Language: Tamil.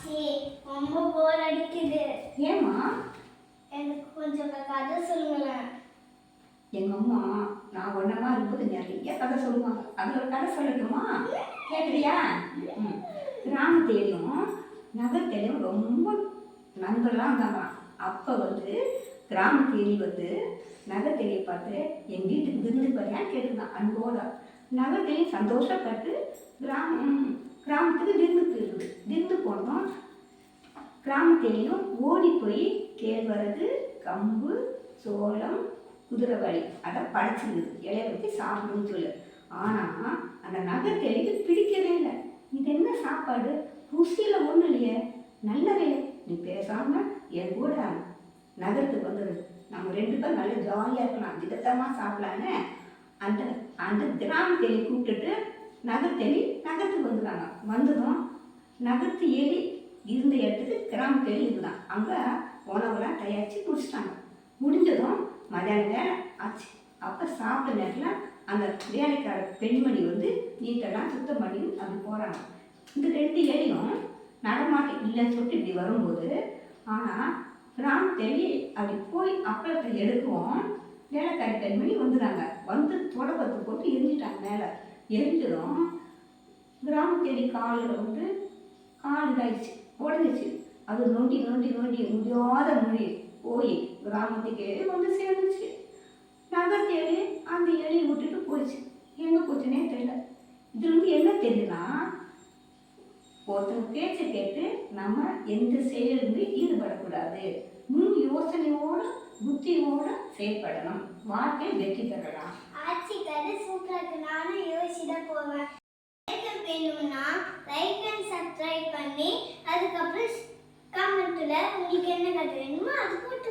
ஆச்சி ரொம்ப போர் அடிக்குது. ஏமா? எனக்கு கொஞ்சம் கதை சொல்லுங்களேன். எங்க அம்மா நான் ஒன்றா இருக்கும்போது நிறைய கதை சொல்லுவாங்க. அதில் ஒரு கதை சொல்லட்டுமா? கேட்குறியா? கிராமத்திலையும் நகரத்திலையும் ரொம்ப நண்பர்களாக இருந்தாங்களாம். அப்போ கிராமத்தேரி நகரத்தேரியை பார்த்து என் வீட்டுக்கு விருந்து வரையான்னு கேட்டுருந்தான் அன்போட. நகரத்திலையும் சந்தோஷப்பட்டு கிராமத்துக்கு விருந்து போனோம். கிராமத்திலையும் ஓடி போய் கேழ்வரகு, கம்பு, சோளம், குதிரைவாளி அதை படைச்சிருக்குது. இலைய வச்சு சாப்பிடுன்னு சொல்லு. ஆனால் அந்த நகரத்தேரிக்கு பிடிக்கவே இல்லை. இது என்ன சாப்பாடு, ருசியில் ஒன்றும் இல்லையே, நல்லவே. நீ பேசாமல் என் கூட நகரத்துக்கு வந்துடு, நம்ம 2 பேரும் நல்லா ஜாலியாக இருக்கலாம், திட்டத்தமாக சாப்பிடலான்னு அந்த அந்த கிராமத்தேரி கூப்பிட்டுட்டு நகரத்துக்கு வந்துடுறாங்க. வந்ததும் நகரத்து எலி இருந்த இடத்துக்கு கிராமத்தேரி இருக்குதான். அங்கே உணவுலாம் தயாரித்து குடிச்சிட்டாங்க. முடிஞ்சதும் மதியான நேரம் ஆச்சு. அப்போ சாப்பிட்ட நேரத்தில் அந்த வேலைக்கார பெண்மணி நீட்டெல்லாம் சுத்தம் பண்ணி அப்படி போகிறாங்க. இந்த 2 எலியும் நடமாட்டம் இல்லைன்னு சொல்லிட்டு இப்படி வரும்போது, ஆனால் கிராமத்தேரி அப்படி போய் அப்பளத்தை எடுக்கவும் வேலைக்காரி பெண்மணி வந்துடுறாங்க. தொடப்பத்தை போட்டு எரிஞ்சிட்டாங்க. மேலே எரிஞ்சதும் கிராமத்தேரி காலில் கால் இதாகிடுச்சு, உடஞ்சிச்சு. அது நொண்டி முடியாத மொழி போய் கிராமத்துக்கே சேர்ந்துச்சு. நகரத்தேரி அந்த எலியை விட்டுட்டு போயிடுச்சு. எங்கே போச்சுன்னே தெரியல. இது என்ன தெரியுதுன்னா, ஒருத்தர் பேச்சை கேட்டு நம்ம எந்த செயலிலுமே ஈடுபடக்கூடாது. முன் யோசனையோட புத்தியோட செயல்படணும். வாழ்க்கை வெற்றி பெறலாம். ஆச்சி கதை சூப்பராக, நானும் யோசிச்சுதான் போவேன். வேணும்னா லைக் அண்ட் சப்ஸ்கிரைப் பண்ணி அதுக்கப்புறம் கமெண்ட்ல உங்களுக்கு என்ன கதை வேணுமோ அது போட்டு